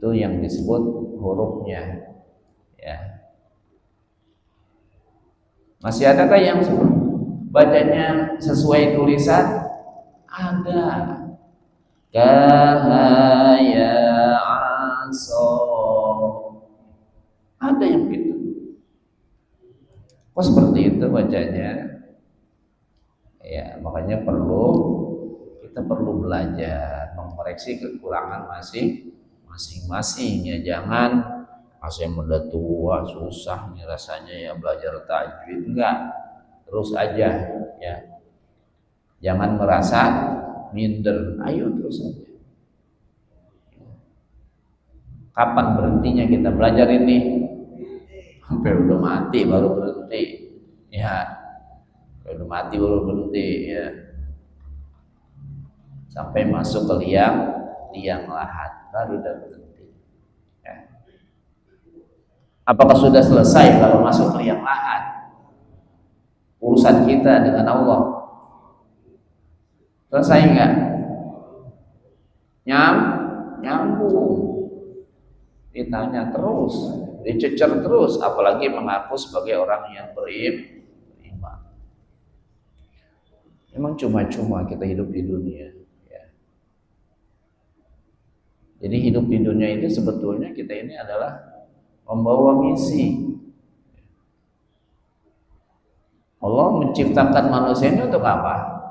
Itu yang disebut hurufnya, ya. Masih adakah yang bacanya sesuai tulisan? Ada. Kahaya aso. Ada yang gitu. Kok seperti itu bacanya? Ya, makanya kita perlu belajar mengoreksi kekurangan masing-masing, ya. Jangan saya udah tua susah nih rasanya ya belajar tajwid, enggak, terus aja, ya. Jangan merasa minder, ayo terus aja. Kapan berhentinya kita belajar ini? Sampai udah mati baru berhenti, ya. Udah mati baru berhenti, ya. Sampai masuk ke liang lahat baru udah berhenti, ya. Apakah sudah selesai kalau masuk ke liang lahat urusan kita dengan Allah? Selesai enggak? Nyambung. Ditanya terus, dicecer terus, apalagi mengaku sebagai orang yang beriman. Memang cuma-cuma kita hidup di dunia, ya. Jadi hidup di dunia itu sebetulnya kita ini adalah membawa misi. Allah menciptakan manusia ini untuk apa?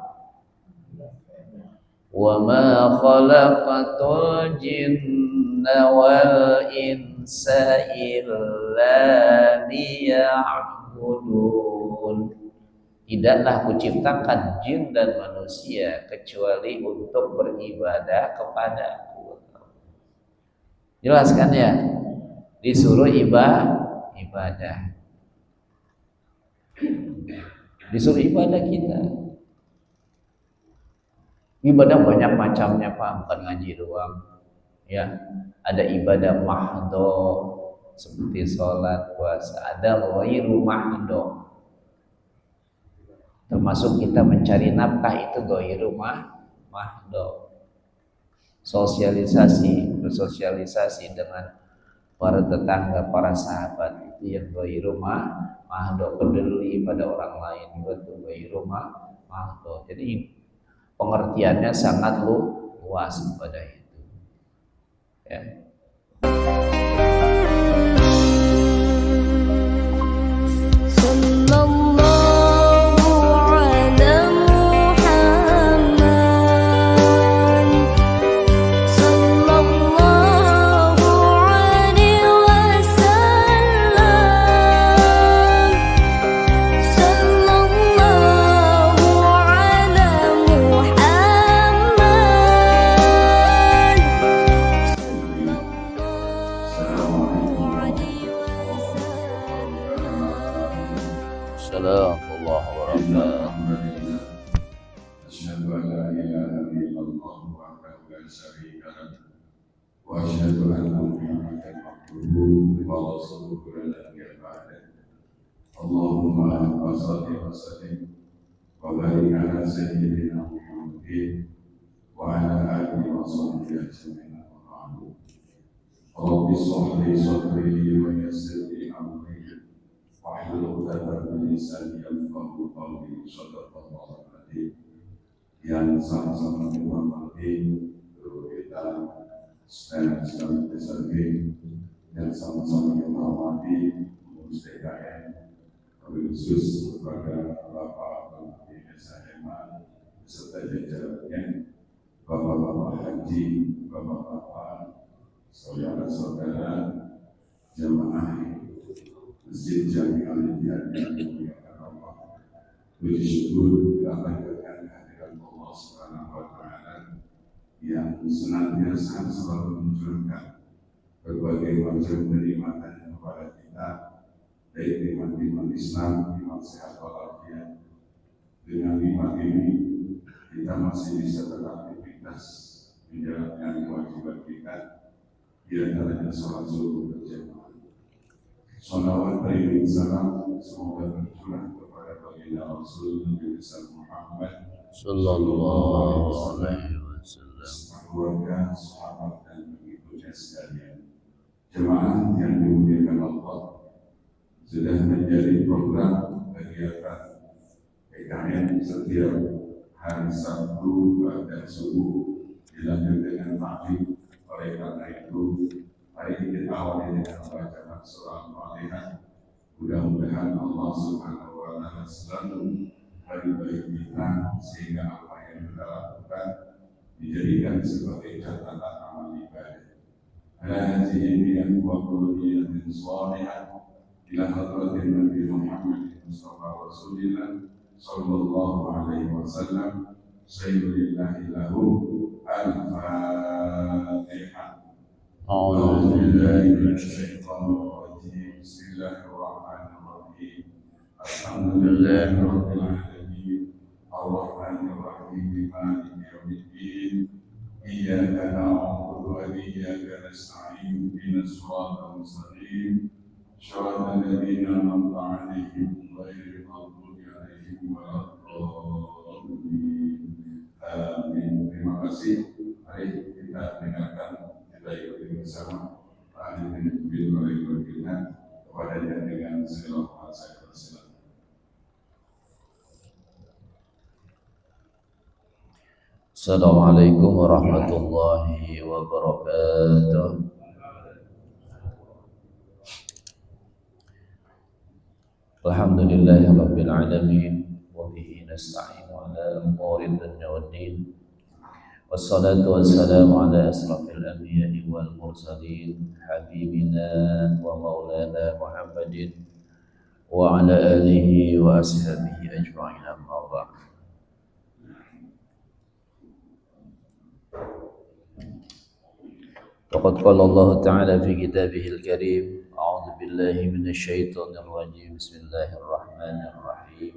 Wa ma khalaqatul jinna wal insa illa liya'budun. Tidaklah kuciptakan jin dan manusia kecuali untuk beribadah kepadaku. Jelas kan, ya? Disuruh ibadah. Disuruh ibadah kita. Ibadah banyak macamnya, Pak, bukan ngaji doang, ya. Ada ibadah mahdo seperti sholat, puasa. Ada ghairu mahdo, termasuk kita mencari nafkah, itu ghairu mahdo. Bersosialisasi dengan para tetangga, para sahabat, itu yang ghairu mahdo. Peduli pada orang lain, itu ghairu mahdo. Jadi pengertiannya sangat luas pada itu, ya. Allahumma salli wa sallim wa barik ala sayyidina Muhammadin wa ala alihi wa sahbihi ajma'in. Rabbi shrah li sadri wa yassir li amri wahlul 'uqdatam min lisani yafqahu qawli. Shadaqallahu al-'azim. Yang sama-sama menghormati guru kita Ustaz Besarki, dan sama-sama menghormati pengurus DKM, khusus kepada Bapak Bupati Desa Hemat beserta jajarannya, Bapak-bapak haji, Bapak-bapak saudara-saudara jamaah Masjid Jami'ul Hidayah yang dimuliakan Allah. Puji syukur dapatkan kehadiran Allah Subhanahu wa Ta'ala yang senantiasa selalu menunjukkan berbagai macam kenikmatan kepada kita, baik nikmat-nikmat Islam, nikmat sehat walafiat. Dengan nikmat ini kita masih bisa beraktivitas menjalankan kewajiban kita, di antaranya sholat subuh berjamaah. Salawat dan salam semoga tercurah kepada baginda Rasul Nabi Muhammad Sallallahu Alaihi Wasallam, keluarga, sahabat dan pengikutnya sekalian. Jemaah yang dimuliakan Allah, sudah menjadi program kegiatan PKN setiap hari Sabtu dan subuh dilanjut dengan taklim. Oleh karena itu, mari kita awali dengan bacaan surah Al-Fatihah. Mudah-mudahan Allah Subhanahu wa Ta'ala selalu baik kita, sehingga apa yang kita lakukan dijadikan sebagai catatan amal ibadah. Ala hadhihi niyyah wa kullu niyyatin shalihah ila hadratin Nabi Muhammad Mustafa Rasulillah sallallahu alaihi wasallam. Sayyidina lahu al-Fatihah. A'udzu billahi minasyaitonir rajim. Bismillahirrahmanirrahim. Alhamdulillahi rabbil alamin. Ar-Rahmanir Rahim. Maliki yaumiddin. Iyyaka na'budu wa iyyaka nasta'in. Ihdinas siratal mustaqim. Shiratal ladzina an'amta 'alaihim ghairil maghdubi 'alaihim waladdallin. Amin. Terima kasih. Mari kita dengarkan kita ikuti bersama ahli bil oleh kita kepadanya dengan segala saya persilakan. Assalamualaikum warahmatullahi wabarakatuh. Alhamdulillahi rabbil alamin wa bihi nasta'inu ala umuri dunya waddin. Wassalatu wassalamu ala asrafil anbiya'i wal mursalin habibina wa maulana Muhammadin wa ala alihi wa ashabihi ajma'in, amma ba'd. Waqad qala Allah Ta'ala fi kitabihil karim, a'udzu billahi minasy syaithanir rajim. Bismillahirrahmanirrahim.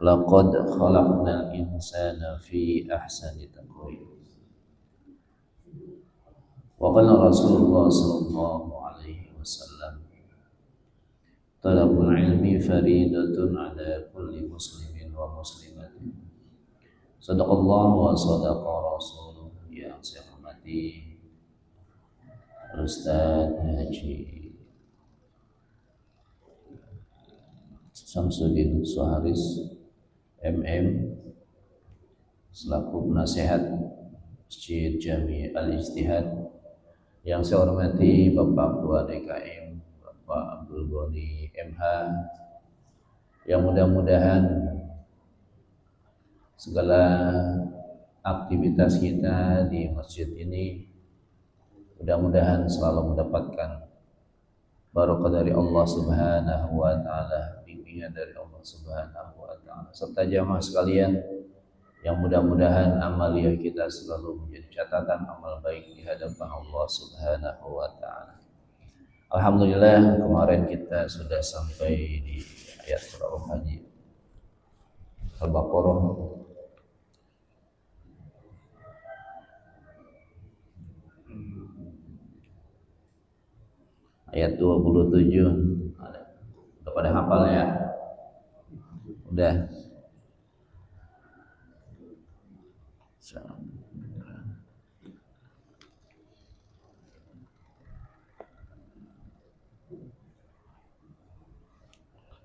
Laqad khalaqnal insana fi ahsani taqwim. Wa qala Rasulullah sallallahu alaihi wasallam, talabul ilmi faridatun ala kulli muslimin wa muslimatin. Sadaqallah wa sadaqa rasuluh. Yang saya hormati Ustaz Haji Samsudin Soharis MM selaku penasehat Masjid Jami Al-Ijtihad. Yang saya hormati Bapak Ketua DKM Bapak Abdul Ghani MH, yang mudah-mudahan segala aktivitas kita di masjid ini mudah-mudahan selalu mendapatkan barokah dari Allah Subhanahu wa Ta'ala, bimbingan dari Allah Subhanahu wa Ta'ala, serta jamaah sekalian yang mudah-mudahan amaliyah kita selalu menjadi catatan amal baik di hadapan Allah Subhanahu wa Ta'ala. Alhamdulillah, kemarin kita sudah sampai di ayat surah Haji Al-Baqarah ayat 27. Udah pada hafal ya? Udah.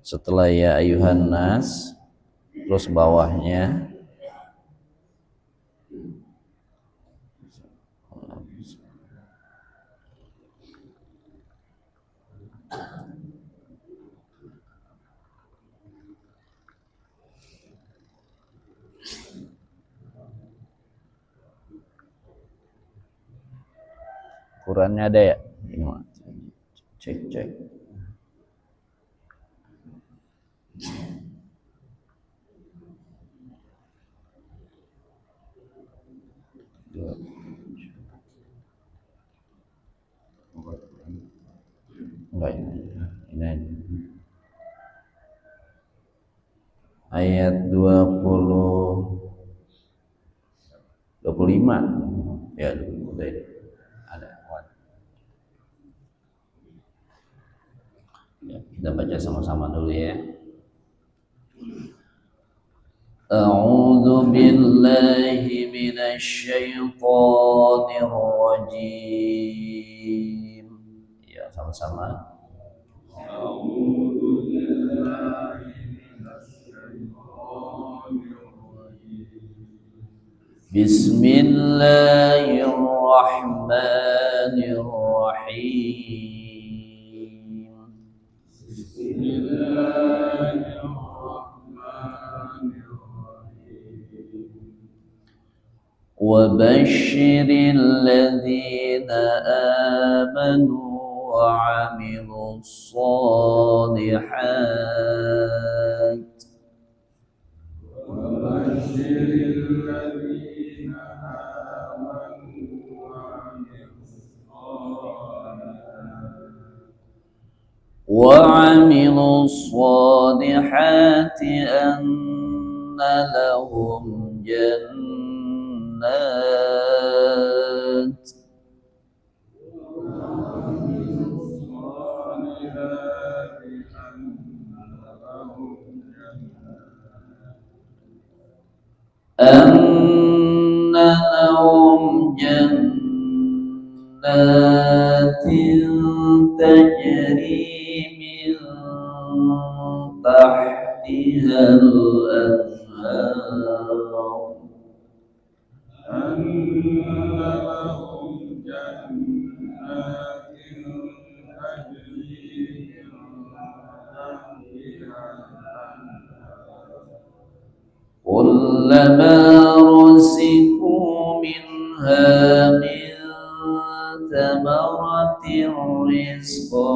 Setelah ya ayuhan nas, terus bawahnya Qurannya ada ya? Ini mah. Cek. Enggak ini. Ayat 25 ya, udah ada. Ya, kita baca sama-sama dulu ya. A'udzu billahi minasy syaithanir rajim. sama-sama. Bismillahirrahmanirrahim. وبشر الذين آمنوا وعملوا الصالحات وعملوا الصالحات أن لهم جنات تجري من تحتها الأنهار كلما رزقوا منها من ثمرة رزقا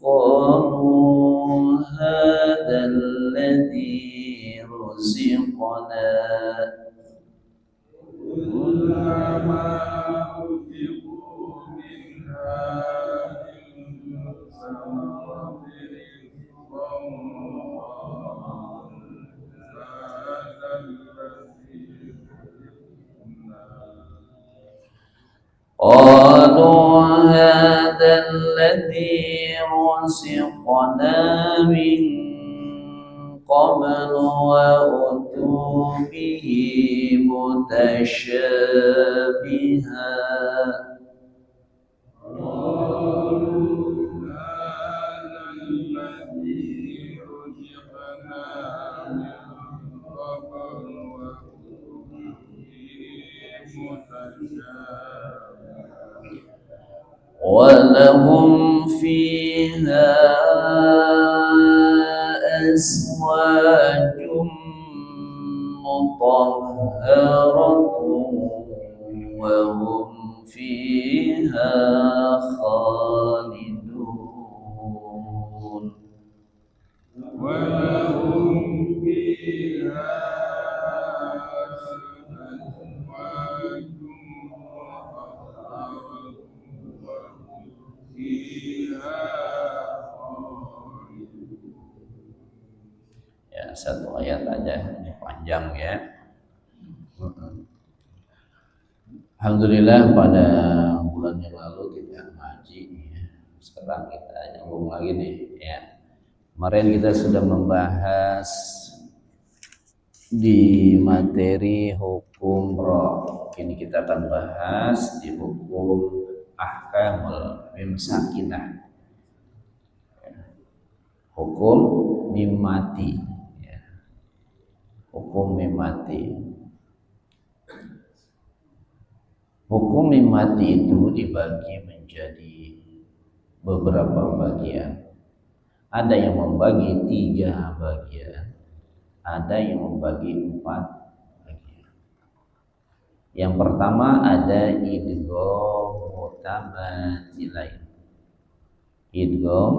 قالوا هذا الذي رزقنا قالوا هذا الذي رزقنا من قبل وأتوا به متشابها ولهم فيها أزواج مطهرة وهم فيها خالدون ya, satu ayat aja, ini panjang ya. Alhamdulillah pada bulan yang lalu kita ngaji ya. Sekarang kita nyambung lagi nih ya. Kemarin kita sudah membahas di materi hukum roh. Kini kita akan bahas di hukum ahkamul mim sakinah. Hukum mim mati ya. Hukum mim mati. Hukum mim mati itu dibagi menjadi beberapa bagian. Ada yang membagi 3 bagian, ada yang membagi 4 bagian. Yang pertama ada idgham mutamathilain. Idgham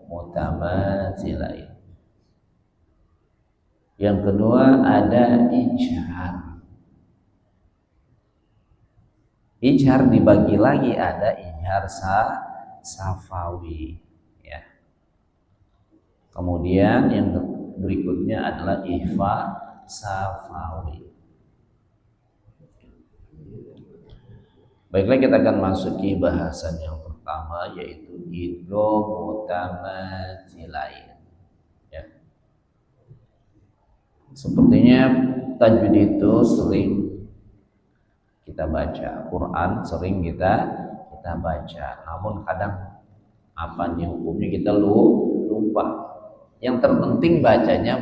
mutamathilain. Yang kedua ada ijhar. Ijhar dibagi lagi, ada ijhar safawi ya. Kemudian yang berikutnya adalah ikhfa safawi. Baiklah, kita akan masuki bahasan yang pertama, yaitu idgham mutamathilain ya. Sepertinya tajwid itu sering kita baca, Quran sering kita kita baca. Namun kadang apa nih hukumnya kita lupa. Yang terpenting bacanya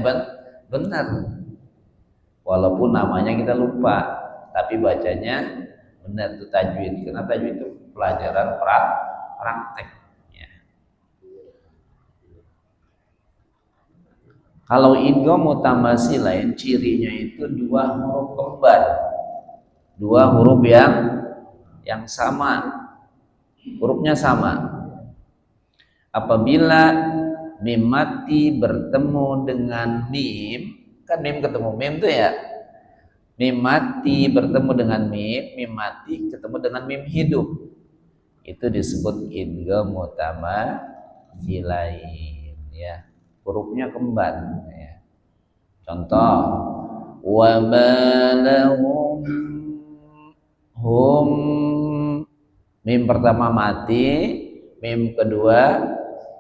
benar. Walaupun namanya kita lupa, tapi bacanya benar, itu tajwid. Karena tajwid itu pelajaran praktek. Ya. Kalau idgham mutamatsilain cirinya itu dua huruf kembar, dua huruf yang sama, hurufnya sama. Apabila mim mati bertemu dengan mim, kan mim ketemu mim tuh ya, mim mati bertemu dengan mim mati ketemu dengan mim hidup, itu disebut idgham mutamatsilain ya, hurufnya kembar ya. Contoh, wa balahum hum, mim pertama mati, mim kedua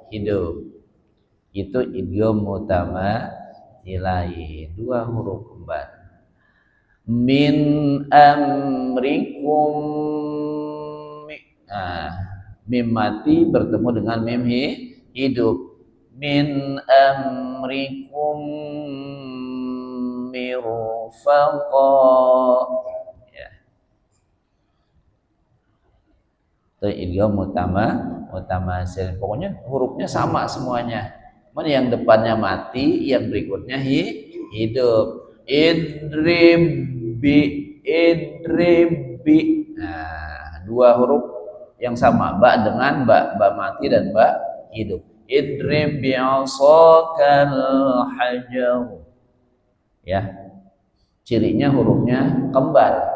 hidup, itu idgham mutamatsilain, dua huruf kembar. Min amrikum, mim mati bertemu dengan mim hidup, min amrikum mirfaqa ya. Itu idgham mutamatsilain, pokoknya hurufnya sama semuanya. Mana yang depannya mati, yang berikutnya hidup. Idribi. Nah, dua huruf yang sama, ba dengan ba mati dan ba hidup. Idribi asakal hajar. Ya. Cirinya hurufnya kembar.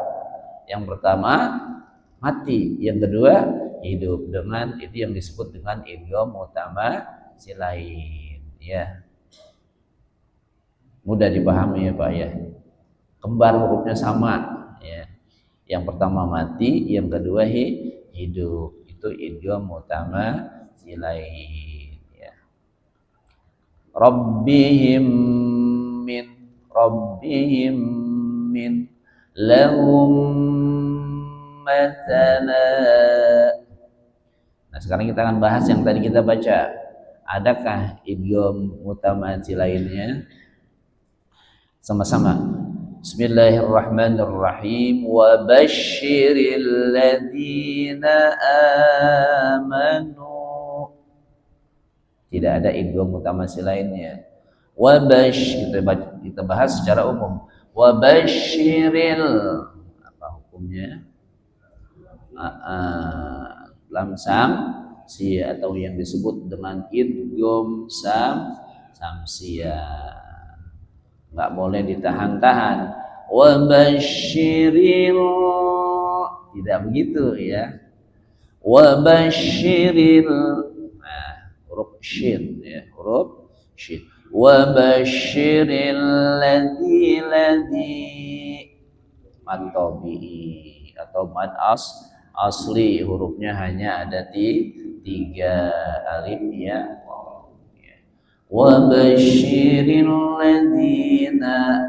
Yang pertama mati, yang kedua hidup, dengan itu yang disebut dengan idgham mutamatsilain ya. Mudah dipahami ya Pak ya, kembar hurufnya sama ya, yang pertama mati, yang kedua hidup, itu idgham mutamatsilain ya. Rabbihim min lahum mathala. Nah sekarang kita akan bahas yang tadi kita baca, adakah idgham mutamatsilainnya? Sama-sama. Bismillahirrahmanirrahim. Wa basyiril ladzina amanu. Tidak ada idgham mutamatsilainnya. Wa kita bahas secara umum. Wa basyiril, apa hukumnya? Lam si atau yang disebut dengan idgham samsia. Nggak boleh ditahan-tahan. Wa basyiril, tidak begitu ya. Wa basyiril, nah huruf shin ya, huruf shin. Wa basyiril ladzi matobi atau mad asli, hurufnya hanya ada tiga, alif ya. Wa basyiril ladzina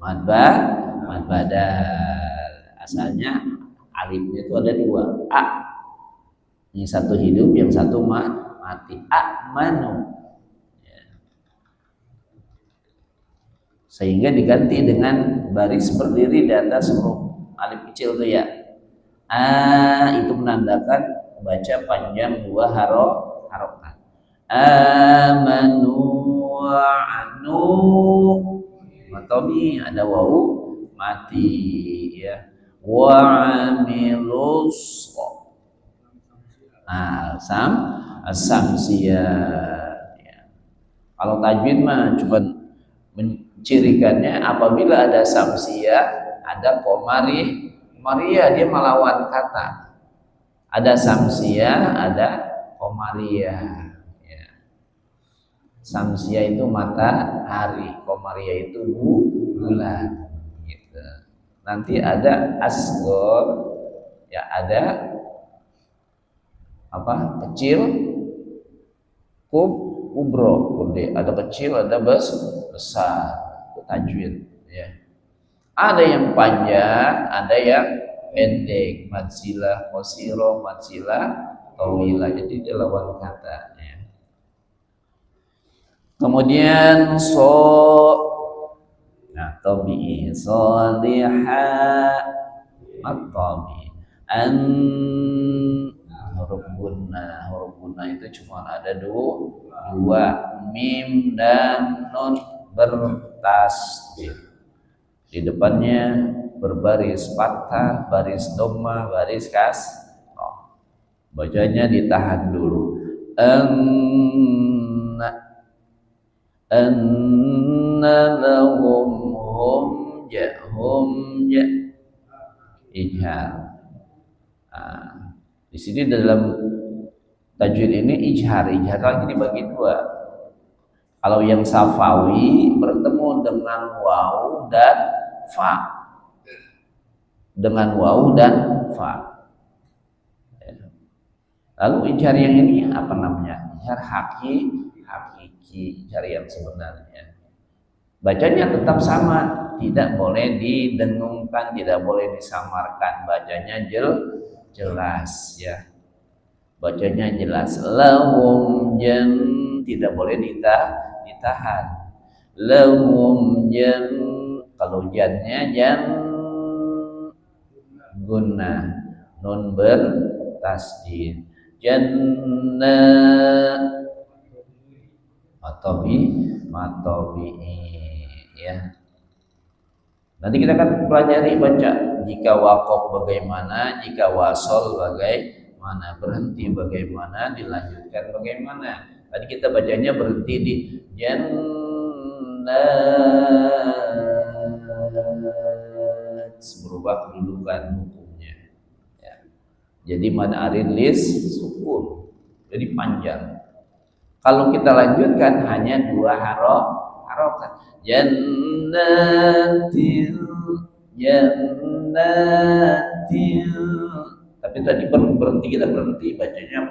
mad badal, asalnya alifnya itu ada dua, a, yang satu hidup, yang satu mati, amanu ya. Sehingga diganti dengan baris berdiri di atas huruf alif kecil itu ya, itu menandakan baca panjang dua harokat. Amanu wa'anu, matomi ada wawu mati ya. Wa'amilus, nah samsia ya. Kalau tajwid mah cuma mencirikannya apabila ada samsia, ada komaria, dia melawan kata. Ada samsia, ada komaria. Samsia itu matahari, komaria itu bulan gitu. Nanti ada asgor ya, ada apa kecil, kubro, gede, ada kecil, ada besar, itu tajwid ya. Ada yang panjang, ada yang pendek, mad silah qasira, mad silah tawilah. Jadi dia lawan kata ya. Kemudian nah tabi'i soliha at-tabi an huruf gunnah itu cuma ada dua mim dan nun bertasdid. Di depannya berbaris fathah, baris dhamma, baris kasrah. Bacanya ditahan dulu. Anna lahum hum ja ijhar. Di sini dalam tajwid ini ijhar lagi dibagi dua. Kalau yang safawi bertemu dengan waw dan fa. Lalu ijhar yang ini apa namanya? Ijhar hakiki, ijhar yang sebenarnya. Bacanya tetap sama, tidak boleh didengungkan, tidak boleh disamarkan. Bacanya jelas ya. Bacanya jelas. Lahum jan, tidak boleh ditahan. Lahum jan, kalau jannya jan gunnah, nun bertasdid. Jannah matobi'i ya. Nanti kita akan pelajari baca jika waqaf bagaimana, jika wasol bagaimana, berhenti bagaimana, dilanjutkan bagaimana. Tadi kita bacanya berhenti di jannat, berubah kedudukan hukumnya ya. Jadi mad arid lis sukun, jadi panjang. Kalau kita lanjutkan hanya dua harokat. Jannatil. Tapi tadi berhenti, kita berhenti, bacanya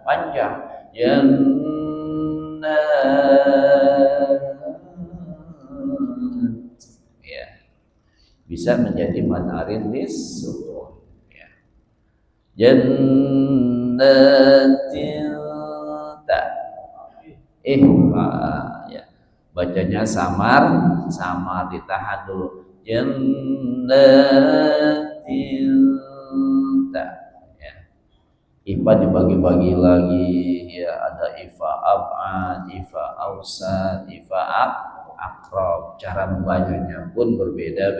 panjang. Jannat. Ya. Bisa menjadi mad arid lis sukun ya. Jannatil ya. Bacanya samar ditahan dulu. Jannatil ya. Ifa dibagi-bagi lagi ya, ada ifa ab'ad, ifa ausat, ifa akrab. Cara membacanya pun beda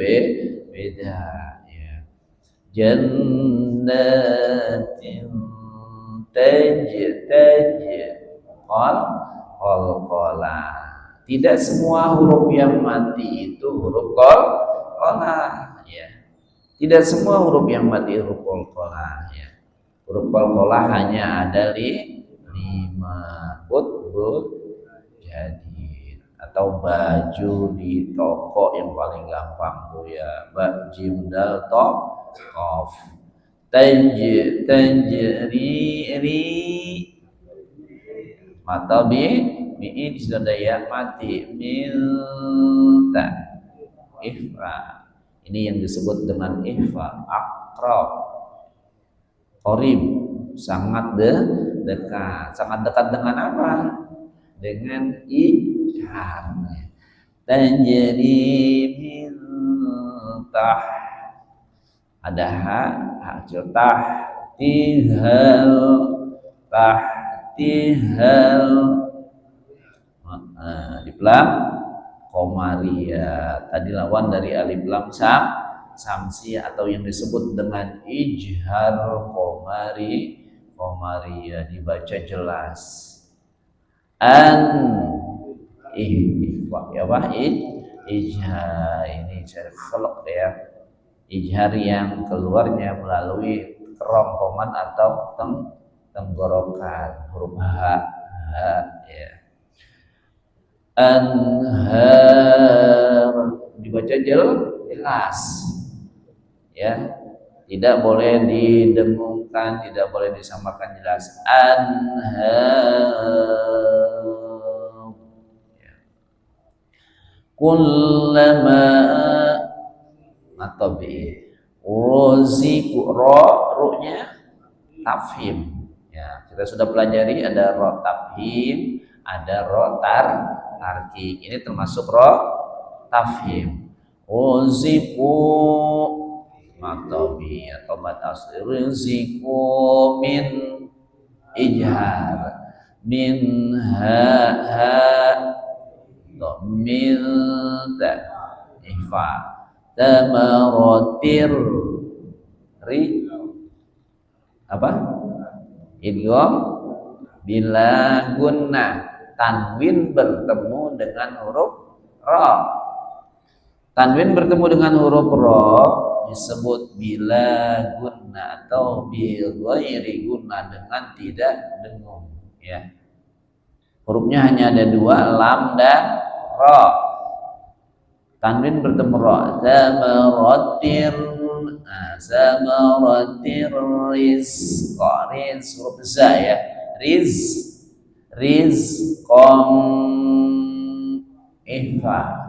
ya. Jannatil qalqalah. Tidak semua huruf yang mati itu huruf qalqalah ya. Tidak semua huruf yang mati huruf qalqalah ya. Huruf qalqalah hanya ada 5. But jadi atau baju di toko yang paling gampang tuh ya, ba jim dal to qaf. Tanjiri mata bi sudah ya mati minta ifa. Ini yang disebut dengan ifa. Akrab, qarib, sangat dekat. Sangat dekat dengan apa? Dengan ijhar. Tanjiri minta ada ha tihal alif lam komaria. Tadi lawan dari alif lam samsi atau yang disebut dengan ijhar komaria, dibaca jelas. Ijhar ini cara khalq ya. Ijhar yang keluarnya melalui kerongkongan atau tenggorokan, huruf ha ya. Anhar dibaca jelas ya, tidak boleh didengungkan, tidak boleh disamakan, jelas. Anhar ya. Kullama matobi Ruziku, ru-nya tafhim. Ya, kita sudah pelajari ada ro tafhim, ada ro tarkik. Ini termasuk ro tafhim. Ruziku matobi atau mat asli ruziku min ijhar min min ta ifa tamaratir ri apa idgham bila gunnah tanwin bertemu dengan huruf ra. Tanwin bertemu dengan huruf ra disebut bila gunnah atau bi ghairi gunnah dengan tidak dengung, ya. Hurufnya hanya ada dua, lam dan ra. Tanwin bertemu ra, zamaratir, zamaratir rizqa, riz huruf za, ya. Rizqom ihfa.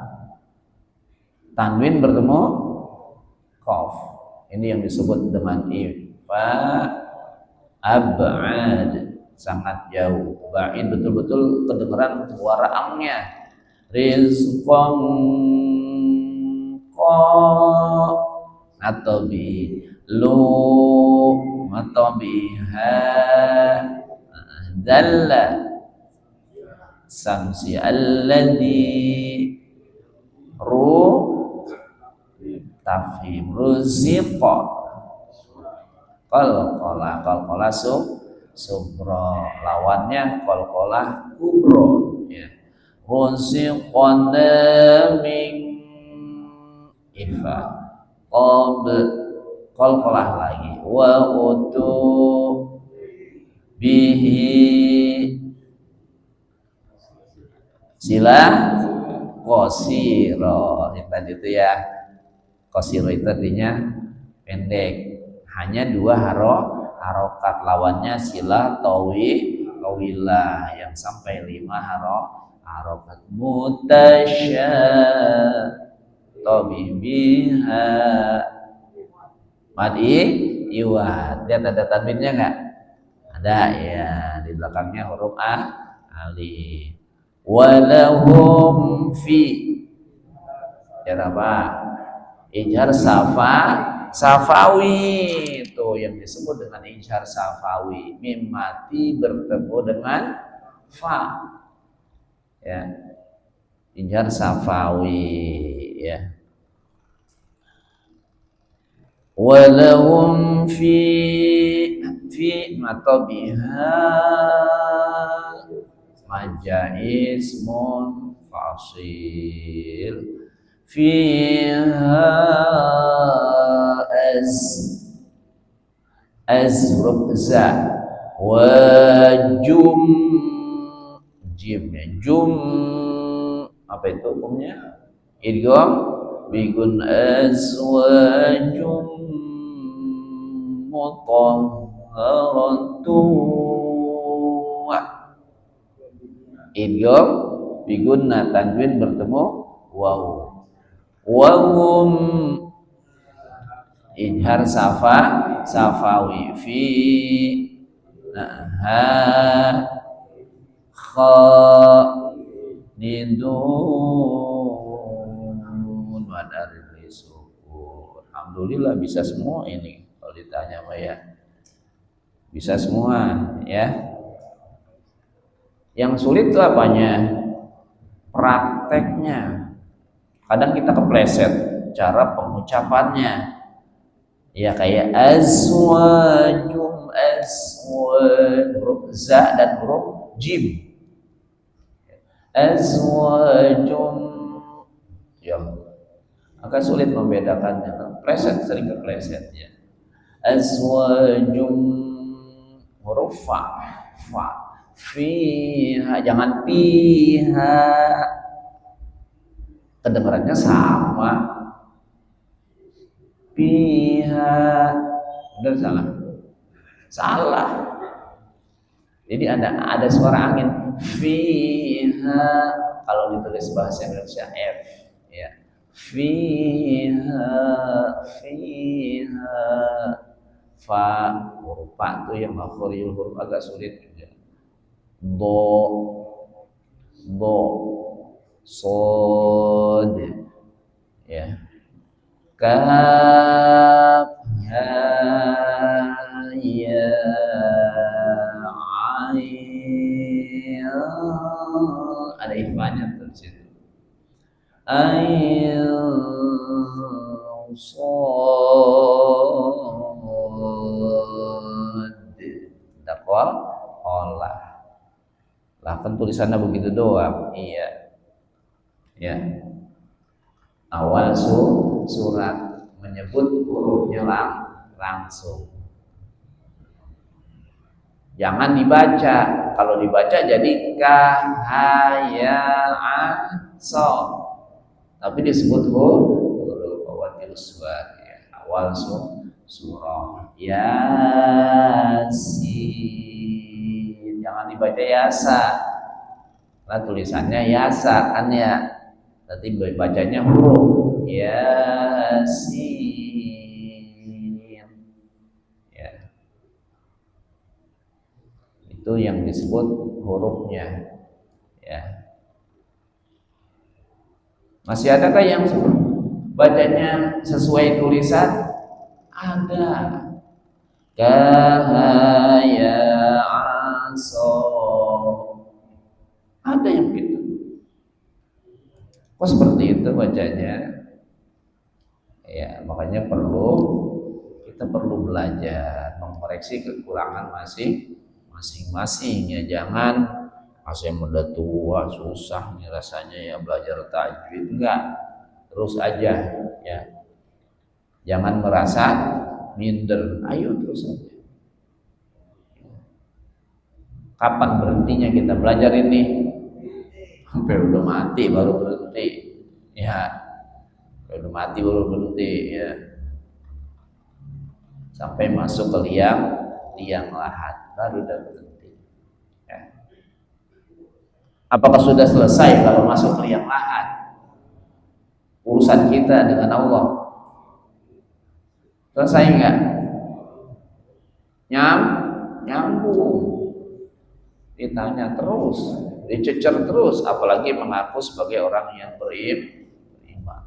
Tanwin bertemu qaf. Ini yang disebut dengan ihfa ab'ad, sangat jauh. Ba'id betul-betul kedengeran suara angnya. Rizqom qa atau bi lu atau biha dalla samsi alladhi ru tafhim ruziqa qalqala subro lawannya qalqalah kubro, ya. Ruziqan min ifa qalqalah lagi wa utu bihi sila qasira. Tadi itu ya, qasira itu artinya pendek, hanya dua harokat. Lawannya sila tawilah yang sampai 5 harokat. Mutasyabiha madi iwad. Lihat ada tanwinnya enggak? Ada, ya, di belakangnya huruf alif. Walahum fi, ya apa? Ijhar safawi itu yang disebut dengan ijhar safawi. Mim mati bertemu dengan fa, ya. Ijhar safawi, ya. Walahum fi matabiha majaismun fasil fiha azrub za wa jum apa itu hukumnya? Idgham bigun azwajum mutahharatu idgham bigunna tanwin bertemu waw. Wahum ijhar safawi fi nidun wadaril syukur. Alhamdulillah bisa semua ini. Kalau ditanya mah, ya, bisa semua, ya. Yang sulit itu apanya? Prakteknya. Kadang kita kepleset cara pengucapannya. Ya, kayak azwajum, huruf za dan huruf jim. Azwajum, ya, agak sulit membedakannya. Kepleset, sering kepleset, ya. Azwajum huruf fa. Fiha, jangan piha, kedengarannya sama. Piha, benar salah. Jadi ada suara angin. Fiha, kalau ditulis bahasa Indonesia F, ya. fiha, fiha, fa, huruf fa itu yang makhrajul huruf agak sulit juga. Do, sod, ya, kaf, ha, ya, ain, ada ifanya tuh di situ. Ain, sod, dakwah, olah. Lah kan tulisannya begitu doang. Iya. Ya. Awal surat menyebut hurufnya langsung. Jangan dibaca. Kalau dibaca jadi so. Tapi disebut huruf awatil surat, ya. Awal surah. Yasin. Jangan dibaca yasa. Nah, tulisannya yasa kan ya. Nanti bacanya huruf Yasin, ya. Itu yang disebut hurufnya, ya. Masih adakah yang bacanya sesuai tulisan? Ada. Kahaya aso. Ada yang begitu. Kok seperti itu bacanya? Ya, makanya kita perlu belajar mengoreksi kekurangan masing-masing, ya. Jangan saya udah tua susah nih rasanya ya belajar tajwid, enggak, terus aja, ya. Jangan merasa minder, ayo terus aja. Kapan berhentinya kita belajar ini? Sampai udah mati baru berhenti, ya. Udah mati baru berhenti, ya. Sampai masuk ke liang lahat baru udah berhenti, ya. Apakah sudah selesai kalau masuk ke liang lahat urusan kita dengan Allah? Selesai enggak? Nyambung. Ditanya terus, dicecer terus, apalagi mengaku sebagai orang yang beriman.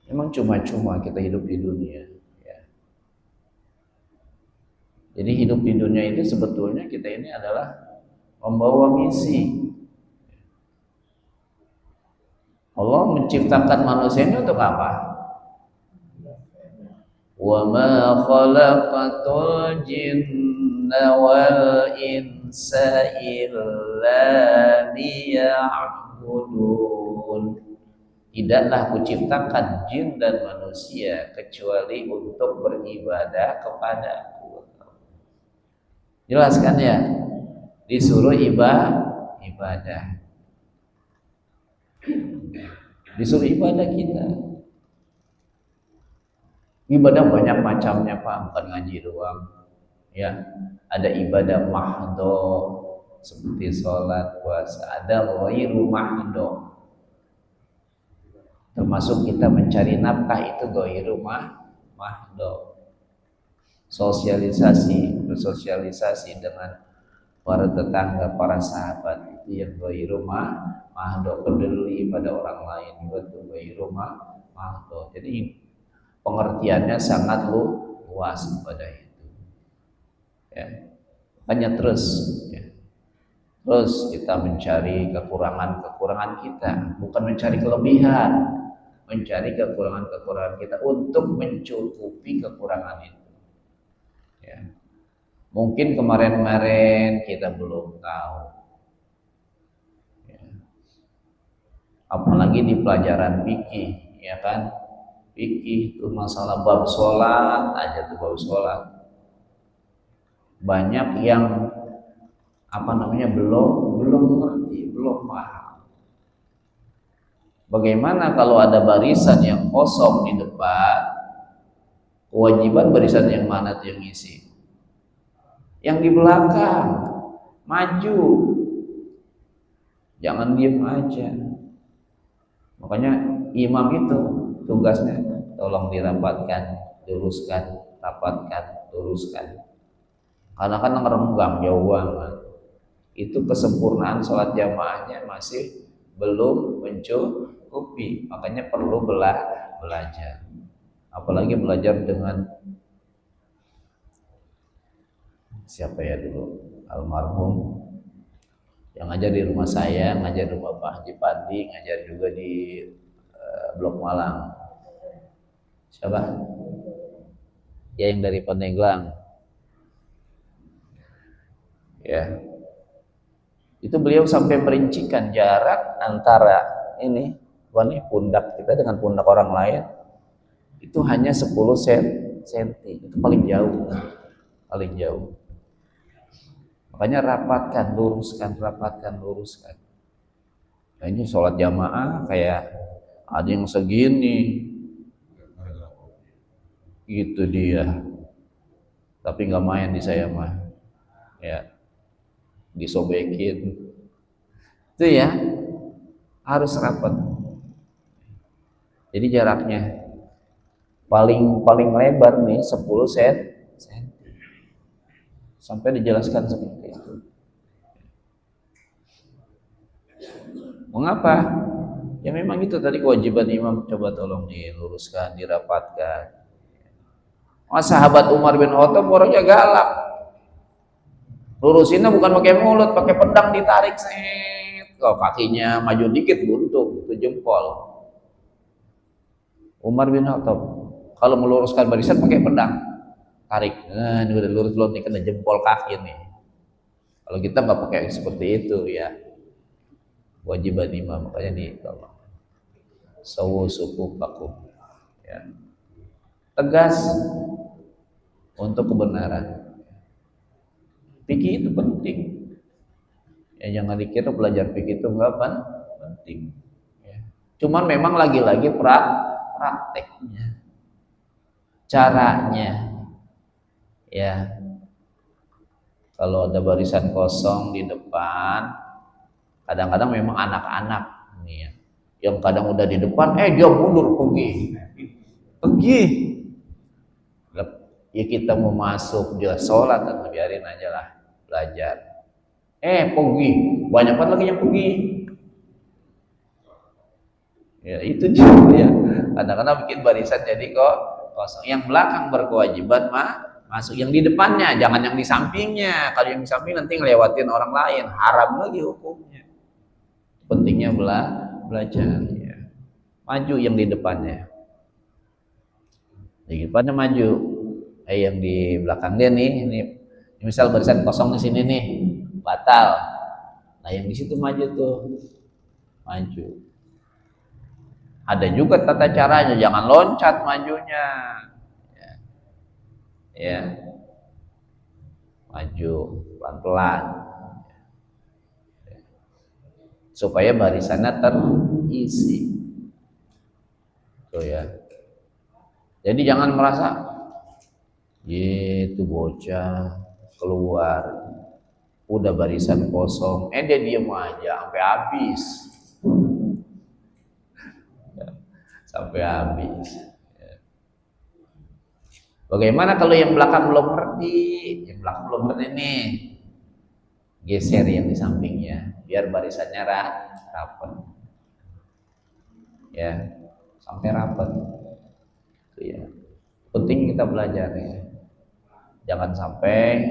Memang cuma-cuma kita hidup di dunia, ya. Jadi hidup di dunia itu sebetulnya kita ini adalah membawa misi. Allah menciptakan manusia ini untuk apa? Wa ma khalaqatul jinna wal insa illa liya'budun. Tidaklah kuciptakan jin dan manusia kecuali untuk beribadah kepadaku. Jelas kan ya? Disuruh ibadah. Disuruh ibadah kita. Ibadah banyak macamnya Pak, bukan ngaji doang, ya. Ada ibadah mahdo seperti sholat, puasa. Ada ghairu mahdo, termasuk kita mencari nafkah, itu ghairu mahdo. Bersosialisasi dengan para tetangga, para sahabat, itu yang ghairu mahdo. Peduli pada orang lain, itu ghairu mahdo. Jadi pengertiannya sangat luas pada itu, ya. Hanya terus, ya. Terus kita mencari kekurangan kita, bukan mencari kelebihan, mencari kekurangan kita untuk mencukupi kekurangan itu, ya. Mungkin kemarin kita belum tahu, ya. Apalagi di pelajaran fikih, ya kan? Fikih itu masalah bab sholat aja tuh, bab sholat banyak yang belum mengerti, belum paham. Bagaimana kalau ada barisan yang kosong di depan? Kewajiban barisan yang mana tuh yang ngisi? Yang di belakang, maju, jangan diem aja. Makanya imam itu tugasnya tolong dirapatkan, luruskan, rapatkan, luruskan. Karena kan ngerenggang jauh banget. Itu kesempurnaan sholat jamaahnya masih belum mencukupi. Makanya perlu belajar. Apalagi belajar dengan siapa ya dulu, almarhum yang ngajar di rumah saya, ngajar di rumah Pak Haji Pandi, ngajar juga di Blok Malang. Siapa? Ya yang dari Pandeglang. Ya. Itu beliau sampai merincikan jarak antara ini pundak kita dengan pundak orang lain itu hanya 10 cm. Itu paling jauh. Paling jauh. Makanya rapatkan, luruskan. Nah, ini sholat jamaah kayak ada yang segini, gitu dia. Tapi nggak main di saya mah, ya disobekin. Itu ya harus rapat. Jadi jaraknya paling lebar nih 10 cm. Sampai dijelaskan seperti itu. Mengapa? Ya memang itu tadi kewajiban imam, coba tolong diluruskan, dirapatkan. Sahabat Umar bin Khattab orangnya galak. Lurusinnya bukan pakai mulut, pakai pedang ditarik set. Kalau kakinya maju dikit buntung, itu jempol. Umar bin Khattab kalau meluruskan barisan pakai pedang. Tarik, nah ini udah lurus belum nih, kena jempol kaki nih. Kalau kita nggak pakai seperti itu ya, wajiban imam, makanya nih kalau sawu suku paku, ya tegas untuk kebenaran. Fikih itu penting. Ya jangan dikira belajar fikih itu nggak penting. Ya. Cuman memang lagi-lagi prakteknya, caranya. Ya, kalau ada barisan kosong di depan, kadang-kadang memang anak-anak nih ya, yang kadang udah di depan, dia mundur pergi. Ya kita mau masuk jelas sholat atau biarin aja lah belajar. Pergi, banyak banget lagi yang pergi. Ya itu dia. Ya. Kadang-kadang bikin barisan jadi kok kosong. Yang belakang berkewajiban masuk, yang di depannya, jangan yang di sampingnya. Kalau yang di samping nanti ngelewatin orang lain, haram lagi hukumnya. Pentingnya belajar ya. Maju yang di depannya. Di depannya maju. Yang di belakang dia nih, ini misal barisan kosong di sini nih, batal. Nah, yang di situ maju tuh. Maju. Ada juga tata caranya, jangan loncat majunya. Ya, maju pelan-pelan supaya barisannya terisi. Tuh ya. Jadi jangan merasa itu bocah keluar udah barisan kosong, dia diem aja sampai habis. Sampai habis. Bagaimana kalau yang belakang belum ngerti? Yang belakang belum ngerti nih, geser yang di sampingnya, biar barisannya rapat. Ya, sampai rapat. Itu ya. Penting kita belajar ya. Jangan sampai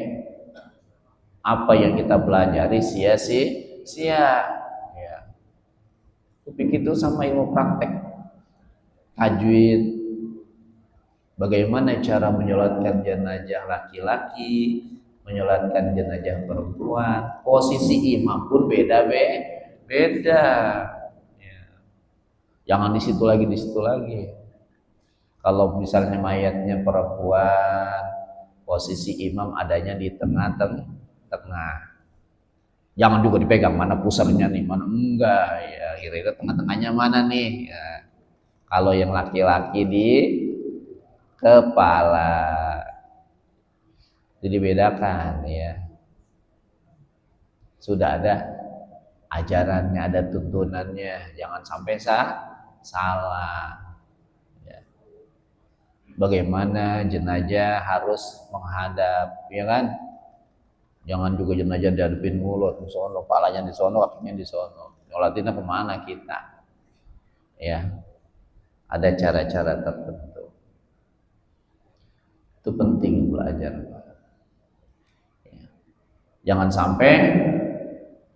apa yang kita pelajari sia-sia. Ya. Begitu sama ilmu praktek, tajwid. Bagaimana cara menyolatkan jenazah laki-laki, menyolatkan jenazah perempuan, posisi imam pun beda. Ya. Jangan di situ lagi. Kalau misalnya mayatnya perempuan, posisi imam adanya di tengah. Jangan juga dipegang mana pusarnya nih, mana enggak ya. Kira-kira tengah-tengahnya mana nih? Ya. Kalau yang laki-laki di kepala, jadi bedakan ya. Sudah ada ajarannya, ada tuntunannya, jangan sampai salah. Ya. Bagaimana jenazah harus menghadap, ya kan? Jangan juga jenazah dihadapin mulut, di sono, kepalanya di sono, kakinya di sono. Nyolatinnya kemana kita? Ya, ada cara-cara tertentu. Itu penting belajar. Ya. Jangan sampai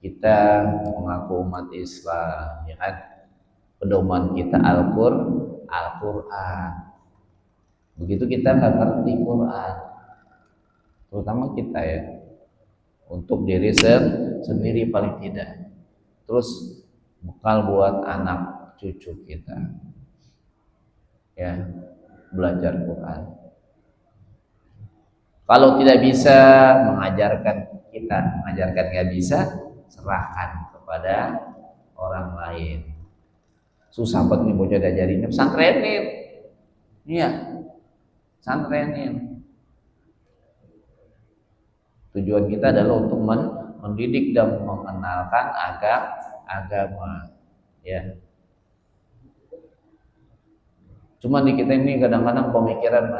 kita mengaku umat Islam, ya kan? Pedoman kita Al-Quran. Begitu kita nggak ngerti Quran, terutama kita ya, untuk diri sendiri paling tidak. Terus bekal buat anak cucu kita, ya, belajar Quran. Kalau tidak bisa mengajarkan nggak bisa, serahkan kepada orang lain. Susah banget nih bocah diajarin, pesantrenin, iya, pesantrenin. Tujuan kita adalah untuk mendidik dan mengenalkan agama, ya. Cuma di kita ini kadang-kadang pemikiran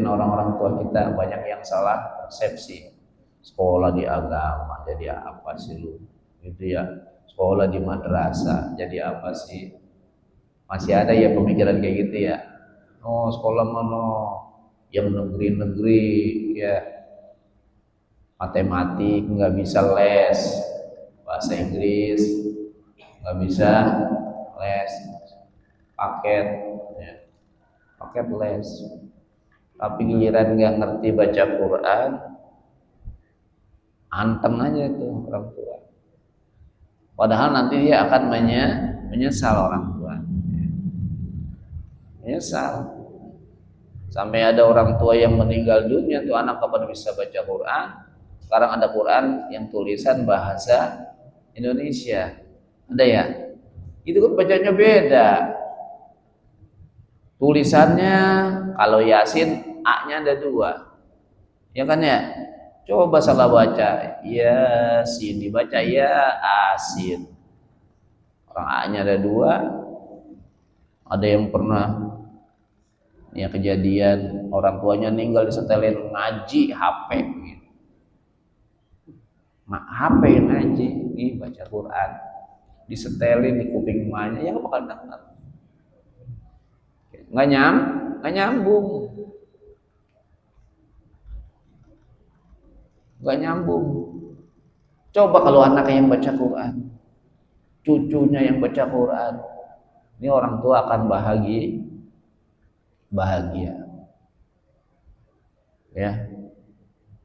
orang-orang tua kita banyak yang salah persepsi. Sekolah di agama jadi apa sih lu, gitu ya. Sekolah di madrasah jadi apa sih? Masih ada ya pemikiran kayak gitu ya. Oh, sekolah mana yang negeri-negeri ya, matematik nggak bisa les, bahasa Inggris nggak bisa les, paket ya, paket les. Tapi giliran nggak ngerti baca Quran, antem aja tuh orang tua. Padahal nanti dia akan menyesal orang tua, menyesal. Sampai ada orang tua yang meninggal dunia tuh anak kapan bisa baca Quran. Sekarang ada Quran yang tulisan bahasa Indonesia, ada ya? Itu kan bacanya beda. Tulisannya kalau Yasin A-nya ada 2, ya kan ya? Coba salah baca, Yasin dibaca ya Asin. Orang A-nya ada 2. Ada yang pernah ya kejadian orang tuanya meninggal disetelin ngaji HP gitu. HP ngaji, ini baca Quran, disetelin di kuping emaknya, ya bakal dengar. Nggak nyambung. Nggak nyambung. Coba kalau anaknya yang baca Quran, cucunya yang baca Quran, ini orang tua akan bahagia. Ya,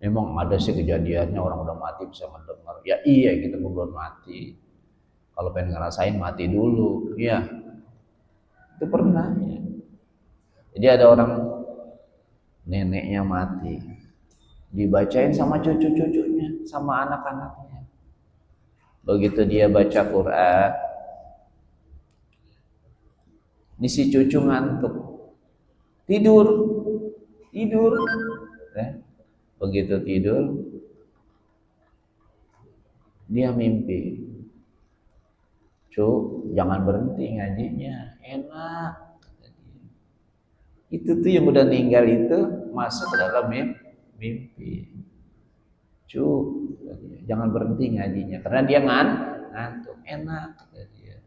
memang ada sih kejadiannya orang udah mati bisa mendengar. Ya iya, kita belum mati. Kalau pengen ngerasain mati dulu, ya itu pernah. Ya. Jadi ada orang neneknya mati, dibacain sama cucu-cucunya, sama anak-anaknya. Begitu dia baca Quran, ini si cucu ngantuk, tidur. Begitu tidur, dia mimpi, jangan berhenti ngajinya, enak. Itu tuh yang udah meninggal itu masuk ke dalam mimpi. Jangan berhenti ngajinya karena dia ngantuk, enak.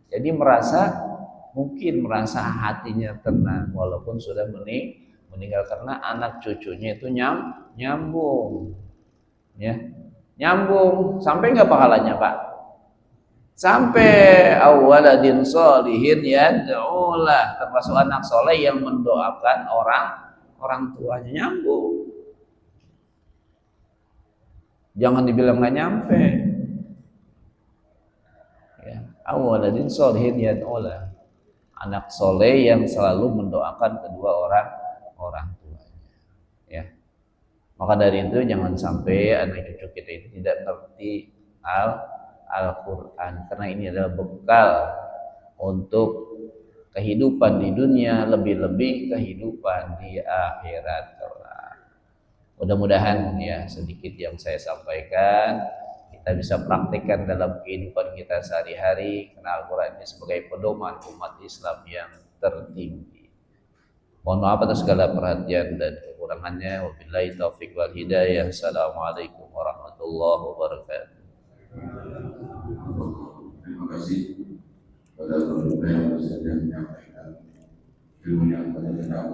Jadi mungkin merasa hatinya tenang walaupun sudah meninggal karena anak cucunya itu nyambung. Ya. Nyambung sampai enggak pahalanya, Pak? Sampai awaladin sholihin yad'ulah, termasuk anak soleh yang mendoakan orang tuanya, nyambung. Jangan dibilang nggak nyampe. Ya, awaladin sholihin yad'ulah, anak soleh yang selalu mendoakan kedua orang tuanya. Ya, maka dari itu jangan sampai anak cucu kita itu tidak ngerti Al-Quran, karena ini adalah bekal untuk kehidupan di dunia, lebih-lebih kehidupan di akhirat. Mudah-mudahan ya sedikit yang saya sampaikan kita kita bisa praktikkan dalam kehidupan kita sehari-hari, karena Al-Quran ini sebagai pedoman umat Islam yang tertinggi. Mohon maaf atas segala perhatian dan kekurangannya. Wabillahi taufiq wal hidayah. Assalamualaikum warahmatullahi wabarakatuh. Terima kasih pada pemerintah yang sudah menyampaikan ilmu yang pada kita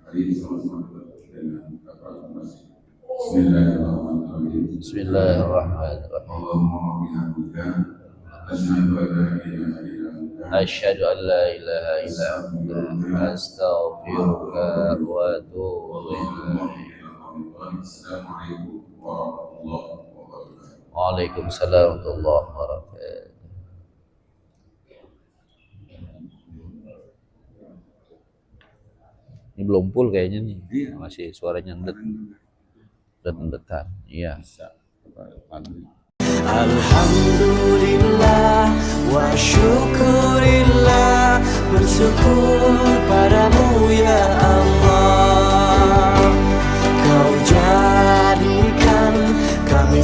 hari ini sama-sama dengan Bapak Masih. Bismillahirrahmanirrahim. Bismillahirrahmanirrahim. Allahumma bihamdika asyhadu an la ilaha illa anta Asyhadu an la ilaha illa anta astaghfiruka wa atubu ilaik. Assalamualaikum warahmatullahi wabarakatuh. Waalaikumsalam warahmatullahi wabarakatuh. Ini belum full kayaknya nih. Iya. Masih suaranya detan. Iya. Alhamdulillah wa syukurillah, bersyukur padamu ya Allah. Kau jadikan kami